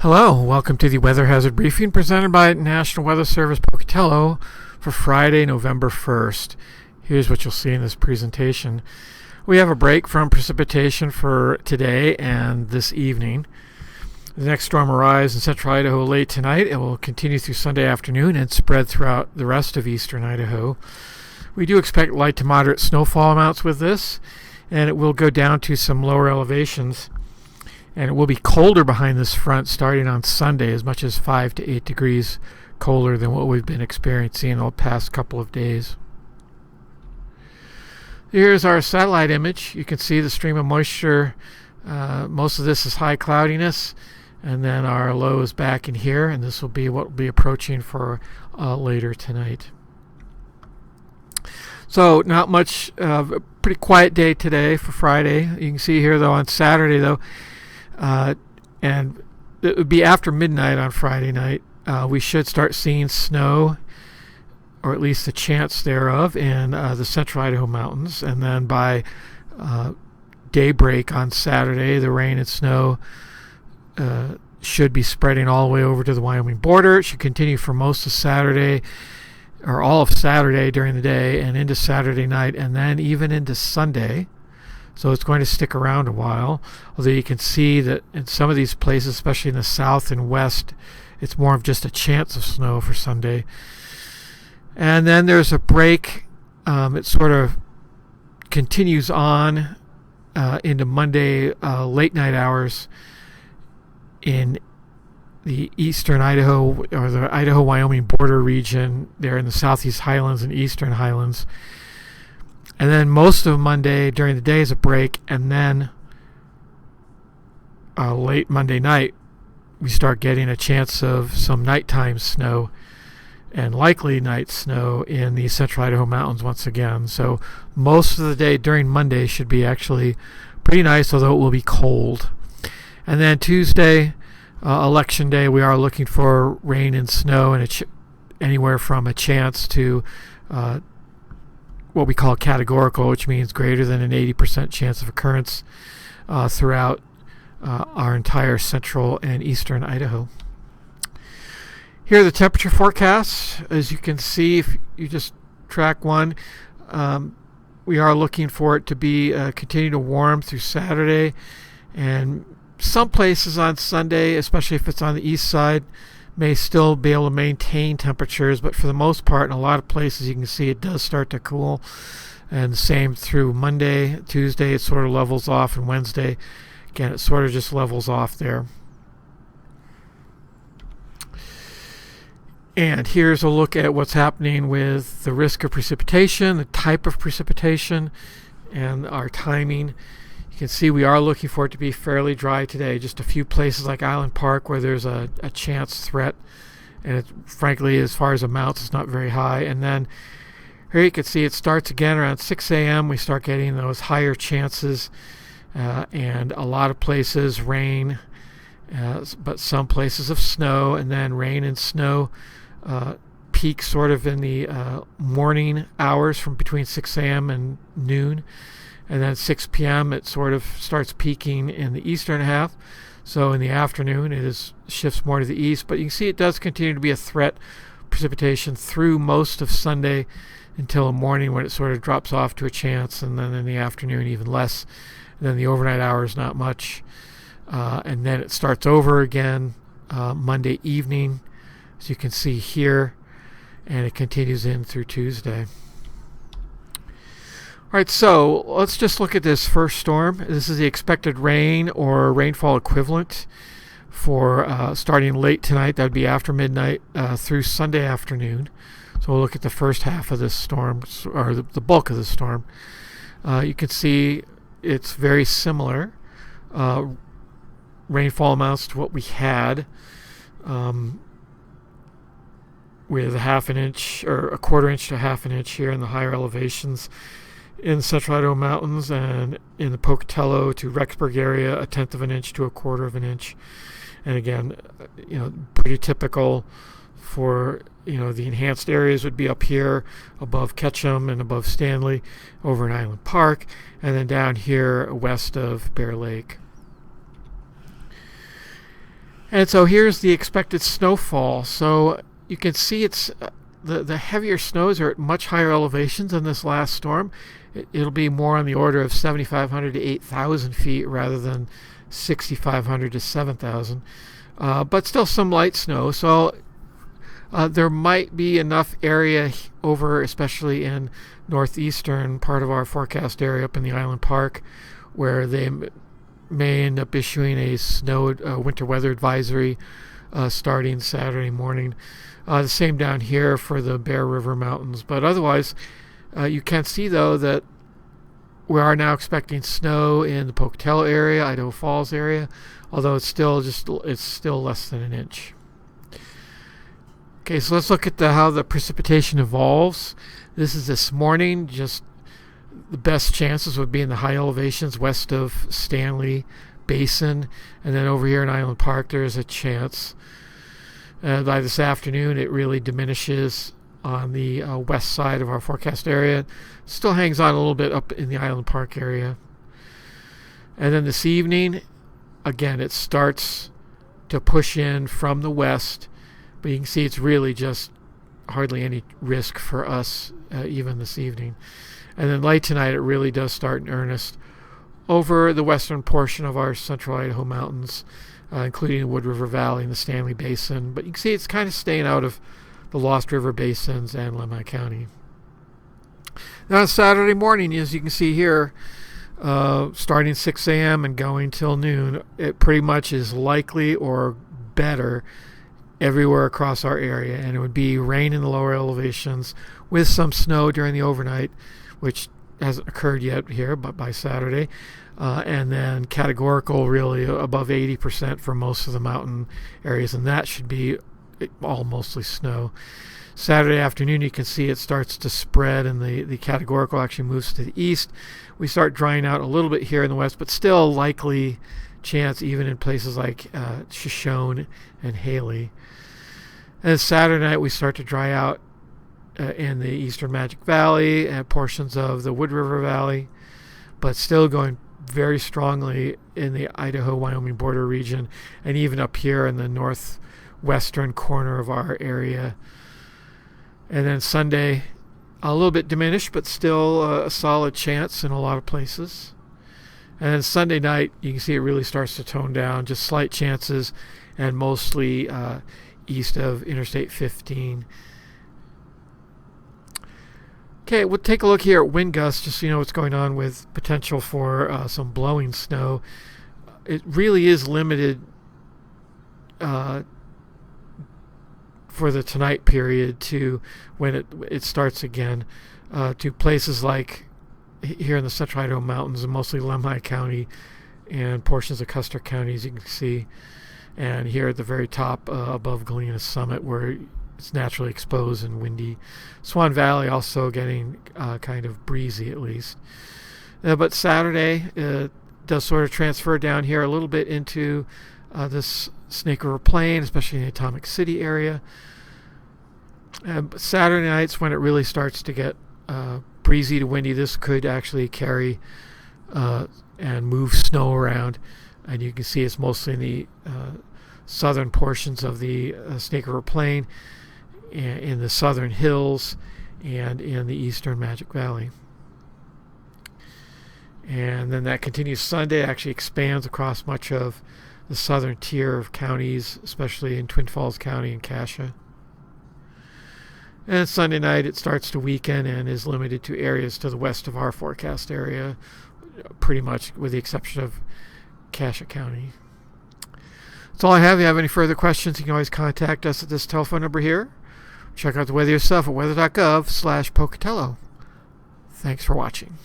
Hello, welcome to the Weather Hazard Briefing presented by National Weather Service Pocatello for Friday, November 1st. Here's what you'll see in this presentation. We have a break from precipitation for today and this evening. The next storm arrives in central Idaho late tonight. It will continue through Sunday afternoon and spread throughout the rest of eastern Idaho. We do expect light to moderate snowfall amounts with this, and it will go down to some lower elevations. And it will be colder behind this front starting on Sunday, as much as 5 to 8 degrees colder than what we've been experiencing the past couple of days. Here's our satellite image. You can see the stream of moisture. Most of this is high cloudiness, and then our low is back in here, and this will be what we'll be approaching for later tonight. So not much, a pretty quiet day today for Friday. You can see here, though, on Saturday, though, and it would be after midnight on Friday night. We should start seeing snow, or at least a chance thereof, in the central Idaho mountains. And then by daybreak on Saturday, the rain and snow should be spreading all the way over to the Wyoming border. It should continue for most of Saturday, or all of Saturday during the day, and into Saturday night, and then even into Sunday. So it's going to stick around a while, although you can see that in some of these places, especially in the south and west, it's more of just a chance of snow for Sunday. And then there's a break. It sort of continues on into Monday late night hours in the eastern Idaho, or the Idaho-Wyoming border region there in the southeast highlands and eastern highlands. And then most of Monday during the day is a break, and then late Monday night we start getting a chance of some nighttime snow and likely night snow in the central Idaho mountains once again. So most of the day during Monday should be actually pretty nice, although it will be cold. And then Tuesday, election day, we are looking for rain and snow, and anywhere from a chance to what we call categorical, which means greater than an 80% chance of occurrence throughout our entire central and eastern Idaho. Here are the temperature forecasts. As you can see, if you just track one, we are looking for it to be continue to warm through Saturday, and some places on Sunday, especially if it's on the east side, may still be able to maintain temperatures, but for the most part, in a lot of places, you can see it does start to cool. And the same through Monday, Tuesday, it sort of levels off, and Wednesday, again, it sort of just levels off there. And here's a look at what's happening with the risk of precipitation, the type of precipitation, and our timing. You can see we are looking for it to be fairly dry today. Just a few places like Island Park where there's a chance threat, and frankly, as far as amounts, it's not very high. And then here you can see it starts again around 6 a.m. We start getting those higher chances, and a lot of places rain, but some places of snow, and then rain and snow peak sort of in the morning hours from between 6 a.m. and noon. And then 6 p.m. it sort of starts peaking in the eastern half. So in the afternoon it shifts more to the east. But you can see it does continue to be a threat precipitation through most of Sunday until the morning, when it sort of drops off to a chance. And then in the afternoon even less. And then the overnight hours not much. And then it starts over again Monday evening, as you can see here. And it continues in through Tuesday. All right, so let's just look at this first storm. This is the expected rain or rainfall equivalent for starting late tonight. That would be after midnight through Sunday afternoon. So we'll look at the first half of this storm, or the bulk of the storm. You can see it's very similar rainfall amounts to what we had with a half an inch or a quarter inch to half an inch here in the higher elevations in the central Idaho mountains, and in the Pocatello to Rexburg area, a tenth of an inch to a quarter of an inch. And again, pretty typical for, the enhanced areas would be up here above Ketchum and above Stanley over in Island Park, and then down here west of Bear Lake. And so here's the expected snowfall. So you can see it's the heavier snows are at much higher elevations than this last storm. It'll be more on the order of 7,500 to 8,000 feet rather than 6,500 to 7,000. But still some light snow. So there might be enough area over, especially in northeastern part of our forecast area up in the Island Park, where they may end up issuing a winter weather advisory starting Saturday morning. The same down here for the Bear River Mountains. But otherwise, you can see, though, that we are now expecting snow in the Pocatello area, Idaho Falls area, although it's still less than an inch. Okay, so let's look at how the precipitation evolves. This is this morning. Just the best chances would be in the high elevations west of Stanley Basin, and then over here in Island Park there's a chance. By this afternoon it really diminishes on the west side of our forecast area. Still hangs on a little bit up in the Island Park area. And then this evening, again, it starts to push in from the west, but you can see it's really just hardly any risk for us even this evening. And then late tonight it really does start in earnest over the western portion of our central Idaho mountains, including the Wood River Valley and the Stanley Basin. But you can see it's kind of staying out of the Lost River Basins and Lemhi County. Now on Saturday morning, as you can see here, starting 6 a.m. and going till noon, it pretty much is likely or better everywhere across our area, and it would be rain in the lower elevations with some snow during the overnight, which hasn't occurred yet here, but by Saturday, and then categorical really above 80% for most of the mountain areas, and that should be all mostly snow. Saturday afternoon, you can see it starts to spread, and the categorical actually moves to the east. We start drying out a little bit here in the west, but still likely chance even in places like Shoshone and Haley. And Saturday night, we start to dry out in the eastern Magic Valley and portions of the Wood River Valley, but still going very strongly in the Idaho-Wyoming border region, and even up here in the northwestern corner of our area. And then Sunday, a little bit diminished, but still a solid chance in a lot of places. And then Sunday night, you can see it really starts to tone down, just slight chances, and mostly east of Interstate 15. Okay, we'll take a look here at wind gusts, just so you know what's going on with potential for some blowing snow. It really is limited for the tonight period to when it starts again, to places like here in the central Idaho mountains and mostly Lemhi County and portions of Custer County, as you can see, and here at the very top above Galena Summit, where it's naturally exposed and windy. Swan Valley also getting kind of breezy at least. But Saturday does sort of transfer down here a little bit into this Snake River Plain, especially in the Atomic City area. But Saturday night's when it really starts to get breezy to windy. This could actually carry and move snow around, and you can see it's mostly in the southern portions of the Snake River Plain, in the southern hills, and in the eastern Magic Valley. And then that continues Sunday, actually expands across much of the southern tier of counties, especially in Twin Falls County and Cassia. And Sunday night it starts to weaken and is limited to areas to the west of our forecast area, pretty much with the exception of Cassia County. That's all I have. If you have any further questions, you can always contact us at this telephone number here. Check out the weather yourself at weather.gov/Pocatello. Thanks for watching.